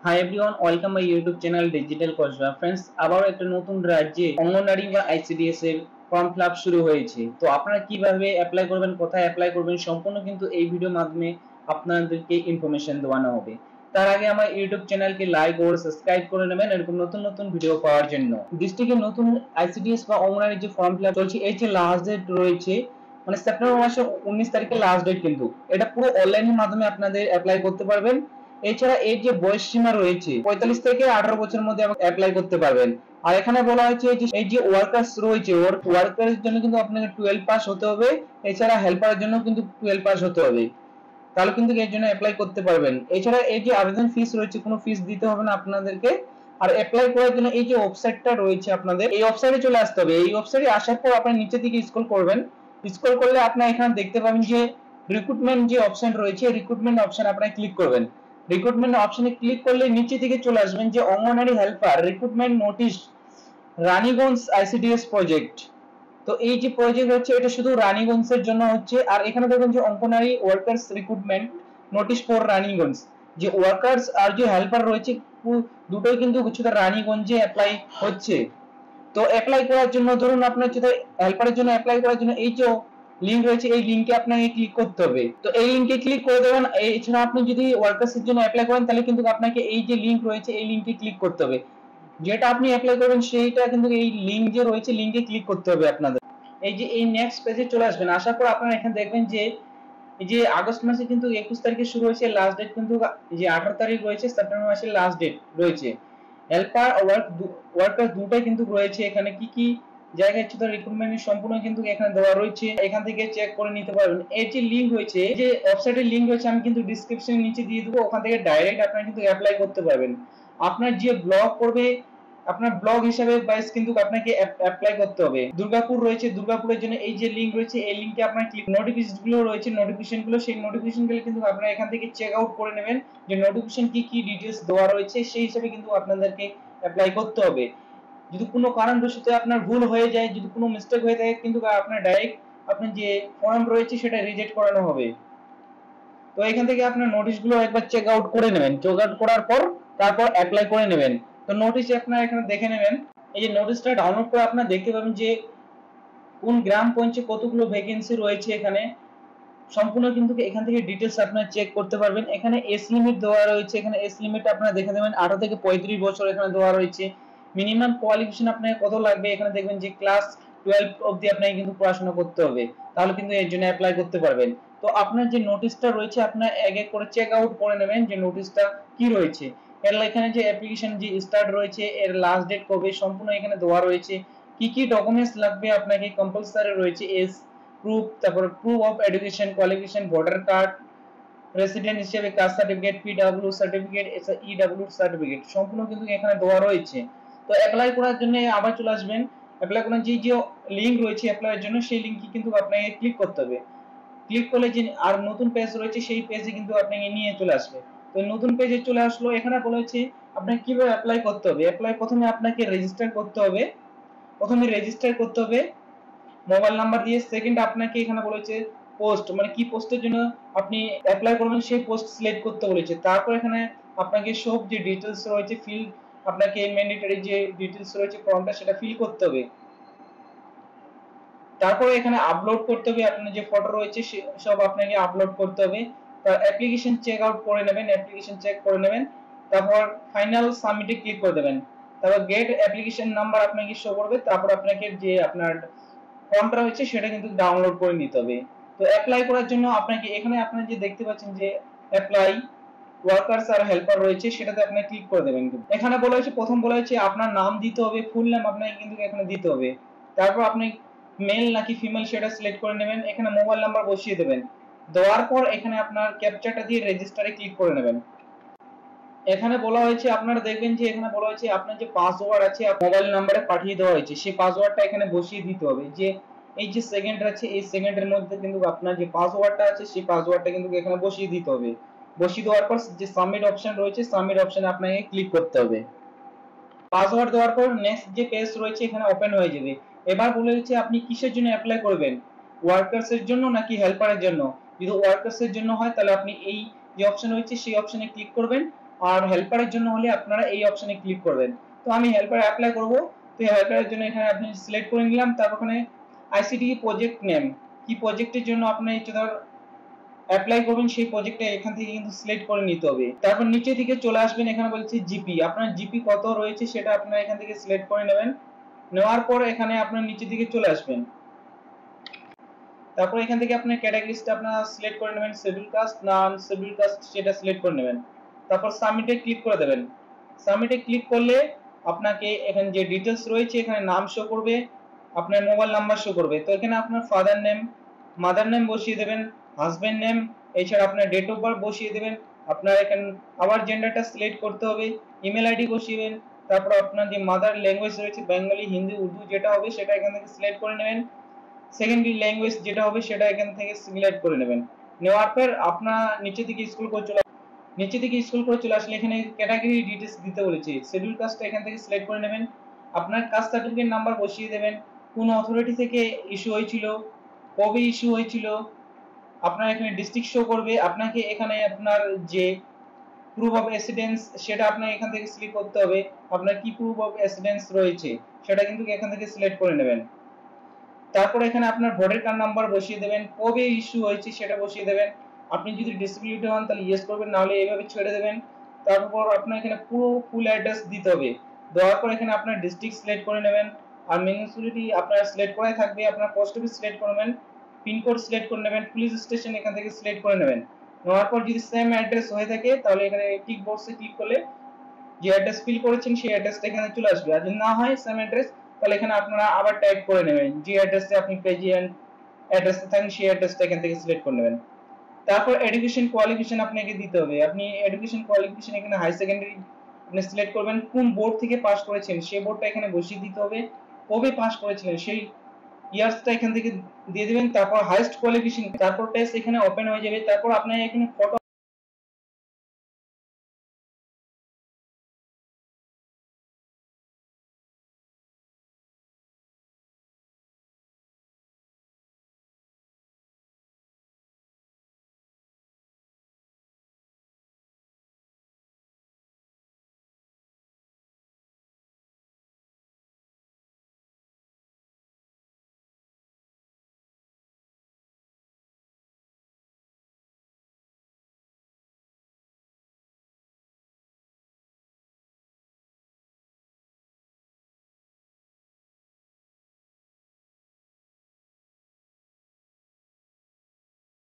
High everyone, welcome my YouTube channel digital Coursera. Friends, আবারও একটা নতুন রাজ্যে অঙ্গনওয়াড়ি বা আইসিডিএস এর ফর্ম ফিল আপ শুরু হয়েছে। তো আপনারা কিভাবে অ্যাপ্লাই করবেন, কোথায় অ্যাপ্লাই করবেন, সম্পূর্ণ কিন্তু এই ভিডিওর মাধ্যমে আপনাদেরকে ইনফরমেশন দেওয়ানো হবে। তার আগে আমার ইউটিউব চ্যানেলকে লাইক ও সাবস্ক্রাইব করে নেবেন এরকম নতুন নতুন ভিডিও পাওয়ার জন্য। ডিস্ট্রিক্টে নতুন আইসিডিএস বা অঙ্গনওয়াড়ি যে ফর্ম ফিল আপ চলছে, এই যে লাস্ট ডেট রয়েছে, মানে সেপ্টেম্বর মাসের 19 তারিখে লাস্ট ডেট। কিন্তু এটা পুরো অনলাইনের মাধ্যমে আপনাদের অ্যাপ্লাই করতে পারবেন। এছাড়া এর যে বয়স সীমা রয়েছে 45 থেকে 18 বছরের মধ্যে অ্যাপ্লাই করতে পারবেন। আর এখানে বলা হয়েছে যে এই যে ওয়ার্কার্স রয়েছে, ওয়ার্কারের জন্য কিন্তু আপনাকে 12 পাস হতে হবে। এছাড়া হেল্পারের জন্য কিন্তু 12 পাস হতে হবে, তাহলে কিন্তু এর জন্য অ্যাপ্লাই করতে পারবেন। এছাড়া এই যে আবেদন ফিস রয়েছে, কোনো ফিস দিতে হবে না আপনাদেরকে। আর অ্যাপ্লাই করার জন্য এই যে ওয়েবসাইটটা রয়েছে, আপনাদের এই ওয়েবসাইটে চলে আসতে হবে। এই ওয়েবসাইটে আসার পর আপনি নিচের দিকে স্ক্রল করবেন। স্ক্রল করলে আপনি এখানে দেখতে পাবেন যে রিক্রুটমেন্ট যে অপশন রয়েছে, রিক্রুটমেন্ট অপশন আপনি ক্লিক করবেন। রিক্রুটমেন্ট অপশনে ক্লিক করলে নিচে দিকে চলে আসবেন যে anganwadi helper recruitment notice, Raniganj ICDS project. তো এই যে প্রজেক্ট হচ্ছে, এটা শুধু রানীগঞ্জের জন্য হচ্ছে। আর এখানে দেখবেন যে anganwadi workers recruitment notice for Raniganj, যে ওয়ার্কার্স আর যে হেল্পার রয়েছে দুটোই কিন্তু হচ্ছে রানীগঞ্জে অ্যাপ্লাই হচ্ছে। তো অ্যাপ্লাই করার জন্য ধরুন আপনার যদি হেল্পারের জন্য অ্যাপ্লাই করার জন্য এই যে লিংক রয়েছে, এই লিংকে আপনাকে ক্লিক করতে হবে। তো এই লিংকে ক্লিক করে দেবেন। এছাড়া আপনি যদি ওয়ার্কার্সের জন্য অ্যাপ্লাই করেন তাহলে কিন্তু আপনাকে এই যে লিংক রয়েছে এই লিংকে ক্লিক করতে হবে। যেটা আপনি অ্যাপ্লাই করবেন সেইটা কিন্তু এই লিংক যে রয়েছে লিংকে ক্লিক করতে হবে আপনাদের। এই যে এই নেক্সট পেজে চলে আসবেন। আসার পর আপনারা এখানে দেখবেন যে এই যে আগস্ট মাসে কিন্তু 21 তারিখে শুরু হয়েছে, লাস্ট ডেট কিন্তু যে 18 তারিখ রয়েছে, সেপ্টেম্বর মাসের লাস্ট ডেট রয়েছে। হেল্পার ওয়ার্কার দুটাই কিন্তু রয়েছে। এখানে কি কি জায়গায় ছিল রিক্রুটমেন্টের সম্পূর্ণ কিন্তু এখানে দেওয়া রয়েছে, এখান থেকে চেক করে নিতে পারবেন। এর যে লিংক রয়েছে, যে ওয়েবসাইটের লিংক রয়েছে আমি কিন্তু ডেসক্রিপশনের নিচে দিয়ে দেবো, ওখান থেকে ডাইরেক্ট আপনারা কিন্তু অ্যাপ্লাই করতে পারবেন। আপনার যে ব্লগ করবে, আপনার ব্লগ হিসাবে বাইস কিন্তু আপনাকে অ্যাপ্লাই করতে হবে। দুর্গাপুর রয়েছে, দুর্গাপুরের জন্য এই যে লিংক রয়েছে এই লিংকে আপনার ক্লিক, নোটিফিকেশন গুলো রয়েছে, নোটিফিকেশন গুলো, সেই নোটিফিকেশন গুলো কিন্তু আপনারা এখান থেকে চেক আউট করে নেবেন যে নোটিফিকেশন কি কি ডিটেইলস দেওয়া রয়েছে, সেই হিসাবে কিন্তু আপনাদেরকে অ্যাপ্লাই করতে হবে। যদি কোনো কারণবশত আপনার ভুল হয়ে যায়, যদি কোনো মিস্টেক হয়ে থাকে, কিন্তু আপনার ডাইরেক্ট আপনার যে ফর্ম রয়েছে সেটা রিজেক্ট করানো হবে। তো এখান থেকে আপনার নোটিশগুলো একবার চেক আউট করে নেবেন। চেক আউট করার পর তারপর অ্যাপ্লাই করে নেবেন। তো নোটিশ আপনারা এখানে দেখে নেবেন। এই যে নোটিশটা ডাউনলোড করে আপনারা দেখতে পাবেন যে কোন গ্রাম পঞ্চায়েত কতগুলো ভ্যাকেন্সি রয়েছে। এখানে সম্পূর্ণ কিন্তু এখান থেকে ডিটেইলস আপনারা চেক করতে পারবেন। এখানে এজ লিমিট দেওয়া রয়েছে, এখানে এজ লিমিট আপনারা দেখে নেবেন 18 থেকে 35 বছর এখানে দেওয়া রয়েছে। মিনিমাম কোয়ালিফিকেশন আপনাকে কত লাগবে, এখানে দেখবেন যে ক্লাস 12 অবধি আপনাকে কিন্তু পড়াশোনা করতে হবে, তাহলে কিন্তু এর জন্য অ্যাপ্লাই করতে পারবেন। তো আপনার যে নোটিশটা রয়েছে আপনার এক এক করে চেক আউট করে নেবেন যে নোটিশটা কি রয়েছে। এর এখানে যে অ্যাপ্লিকেশন যে স্টার্ট রয়েছে, এর লাস্ট ডেট কবে, সম্পূর্ণ এখানে দেওয়া রয়েছে। কি কি ডকুমেন্টস লাগবে আপনাকে কম্পালসারি রয়েছে, এজ প্রুফ, তারপর proof of education qualification, voter card, resident হিসেবে caste certificate, PW certificate, EW certificate, সম্পূর্ণ কিন্তু এখানে দেওয়া রয়েছে। তো অ্যাপ্লাই করার জন্য আবার চলে আসবেন। অ্যাপ্লাই করার যে যে লিংক রয়েছে অ্যাপ্লাইয়ের জন্য, সেই লিংকে কিন্তু আপনাকে ক্লিক করতে হবে। ক্লিক করলে যে আর নতুন পেজ রয়েছে সেই পেজে কিন্তু আপনাকে নিয়ে চলে আসবে। তো নতুন পেজে চলে আসলো। এখানে বলেছে আপনাকে কিভাবে অ্যাপ্লাই করতে হবে। অ্যাপ্লাই প্রথমে আপনাকে রেজিস্টার করতে হবে, প্রথমে রেজিস্টার করতে হবে মোবাইল নাম্বার দিয়ে। সেকেন্ড আপনাকে এখানে বলেছে পোস্ট, মানে কি পোস্টের জন্য আপনি অ্যাপ্লাই করবেন সেই পোস্ট সিলেক্ট করতে বলেছে। তারপর এখানে আপনাকে সব যে ডিটেইলস রয়েছে ফিল, আপনাকে ম্যান্ডেটরি যে ডিটেইলস রয়েছে ফর্মটা সেটা ফিল করতে হবে। তারপরে এখানে আপলোড করতে হবে, আপনার যে ফটো রয়েছে সব আপনাকে আপলোড করতে হবে। তার অ্যাপ্লিকেশন চেক আউট করে নেবেন, অ্যাপ্লিকেশন চেক করে নেবেন। তারপর ফাইনাল সাবমিটে ক্লিক করে দেবেন। তারপর গেট অ্যাপ্লিকেশন নাম্বার আপনাকে শো করবে। তারপর আপনাকে যে আপনার ফর্মটা রয়েছে সেটা কিন্তু ডাউনলোড করে নিতে হবে। তো অ্যাপ্লাই করার জন্য আপনাকে এখানে আপনারা যে দেখতে পাচ্ছেন যে অ্যাপ্লাই ওয়ার্কার্স আর হেল্পার রয়েছে, সেটাতে আপনি ক্লিক করে দেবেন। এখানে বলা হয়েছে, প্রথম বলা হয়েছে আপনার নাম দিতে হবে, ফুল নাম আপনাকে কিন্তু এখানে দিতে হবে। তারপর আপনি মেল নাকি ফিমেল সেটা সিলেক্ট করে নেবেন। এখানে মোবাইল নাম্বার বসিয়ে দেবেন। দেওয়ার পর এখানে আপনার ক্যাপচাটা দিয়ে রেজিস্টারে ক্লিক করে নেবেন। এখানে বলা হয়েছে, আপনারা দেখবেন যে এখানে বলা হয়েছে আপনার যে পাসওয়ার্ড আছে মোবাইল নাম্বারে পাঠিয়ে দেওয়া হয়েছে, সেই পাসওয়ার্ডটা এখানে বসিয়ে দিতে হবে। যে এই যে সেকেন্ড আছে এই সেকেন্ডের মধ্যে কিন্তু আপনার যে পাসওয়ার্ডটা আছে সেই পাসওয়ার্ডটা কিন্তু এখানে বসিয়ে দিতে হবে। বসিয়ে দেওয়ার পর যে সাবমিট অপশন রয়েছে, সাবমিট অপশনে আপনাকে ক্লিক করতে হবে। পাসওয়ার্ড দেওয়ার পর নেক্সট যে পেজ রয়েছে এখানে ওপেন হয়ে যাবে। এবার বলে দিচ্ছে আপনি কিসের জন্য অ্যাপ্লাই করবেন, ওয়ার্কার্স এর জন্য নাকি হেল্পারের জন্য। যদি ওয়ার্কার্স এর জন্য হয় তাহলে আপনি এই যে অপশন রয়েছে সেই অপশনে ক্লিক করবেন। আর হেল্পারের জন্য হলে আপনারা এই অপশনে ক্লিক করবেন। তো আমি হেল্পার অ্যাপ্লাই করব। তো হেল্পারের জন্য এখানে আপনি সিলেক্ট করে নিলাম। তারপর ওখানে আইসিটি প্রজেক্ট নেম, কি প্রজেক্টের জন্য আপনি ধর অ্যাপ্লাই করবেন সেই প্রজেক্টটা এখান থেকে কিন্তু সিলেক্ট করে নিতে হবে। তারপর নিচের দিকে চলে আসবেন, এখানে বলছে জিপি, আপনার জিপি কত রয়েছে সেটা আপনারা এখান থেকে সিলেক্ট করে নেবেন। নেওয়ার পর এখানে আপনার নিচের দিকে চলে আসবেন। তারপর এখান থেকে আপনার ক্যাটাগরিটা আপনারা সিলেক্ট করে নেবেন, শিডিউল কাস্ট না আনশিডিউল কাস্ট সেটা সিলেক্ট করে নেবেন। তারপর সাবমিটে ক্লিক করে দেবেন। সাবমিটে ক্লিক করলে আপনাকে এখানে যে ডিটেইলস রয়েছে এখানে নাম শো করবে, আপনার মোবাইল নাম্বার শো করবে। তো এখানে আপনার ফাদার নেম, মাদার নেম বসিয়ে দেবেন, হাজবেন্ড নেম, এছাড়া আপনার ডেট অফ বার্থ বসিয়ে দেবেন। আপনার এখানে আবার জেন্ডারটা সিলেক্ট করতে হবে, ইমেল আইডি বসিয়ে, তারপর আপনার যে মাদার ল্যাঙ্গুয়েজ রয়েছে বেঙ্গলি, হিন্দি, উর্দু যেটা হবে সেটা এখান থেকে সিলেক্ট করে নেবেন। সেকেন্ডারি ল্যাঙ্গুয়েজ যেটা হবে সেটা এখান থেকে সিলেক্ট করে নেবেন। নেওয়ার পর আপনার নিচে দিকে স্ক্রল করে চলে আসলে এখানে ক্যাটাগরি ডিটেইলস দিতে বলেছে, শিডিউল কাস্টটা এখান থেকে সিলেক্ট করে নেবেন। আপনার কাস্ট সার্টিফিকেট নাম্বার বসিয়ে দেবেন, কোন অথরিটি থেকে ইস্যু হয়েছিল, কবে ইস্যু হয়েছিল, আপনার এখানে ডিস্ট্রিক্ট শো করবে। আপনাকে এখানে আপনার যে প্রুফ অফ রেসিডেন্স সেটা আপনার এখান থেকে সিলেক্ট করতে হবে, আপনার কি প্রুফ অফ রেসিডেন্স রয়েছে সেটা কিন্তু এখান থেকে সিলেক্ট করে নেবেন। তারপর এখানে আপনার ভোটার কার্ড নাম্বার বসিয়ে দেবেন, কবে ইস্যু হয়েছে সেটা বসিয়ে দেবেন। আপনি যদি ডিসেবিলিটি হন তাহলে ইয়েস করবেন, না হলে এইভাবে ছেড়ে দেবেন। তারপর আপনার এখানে পুরো ফুল অ্যাড্রেস দিতে হবে। দেওয়ার পর এখানে আপনার ডিস্ট্রিক্ট সিলেক্ট করে নেবেন, আর মিউনিসিপ্যালিটি আপনার সিলেক্ট করাই থাকবে। আপনার পোস্ট অফিস সিলেক্ট করবেন, পিনকোড সিলেক্ট করে নেবেন, পুলিশ স্টেশন এখান থেকে সিলেক্ট করে নেবেন। নেওয়ার পর যদি সেম অ্যাড্রেস হয়ে থাকে তাহলে এখানে টিক বক্সে ক্লিক করলে যে অ্যাড্রেস ফিল করেছেন সেই অ্যাড্রেসটা এখানে চলে আসবে। আর যদি না হয় সেম অ্যাড্রেস তাহলে এখানে আপনারা আবার টাইপ করে নেবেন, যে অ্যাড্রেসে আপনি প্রেজেন্ট অ্যাড্রেসে থাকেন সেই অ্যাড্রেসটা এখান থেকে সিলেক্ট করে নেবেন। তারপর এডুকেশন কোয়ালিফিকেশন আপনাকে দিতে হবে। আপনি এডুকেশন কোয়ালিফিকেশন এখানে হাই সেকেন্ডারি আপনি সিলেক্ট করবেন, কোন বোর্ড থেকে পাস করেছেন সেই বোর্ডটা এখানে বসিয়ে দিতে হবে, কবে পাস করেছিলেন সেই ইয়ার্সটা এখান থেকে দিয়ে দিবেন। তারপর হাইয়েস্ট কোয়ালিফিকেশন, তারপর পেজ এখানে ওপেন হয়ে যাবে। তারপর আপনার এখানে ফটো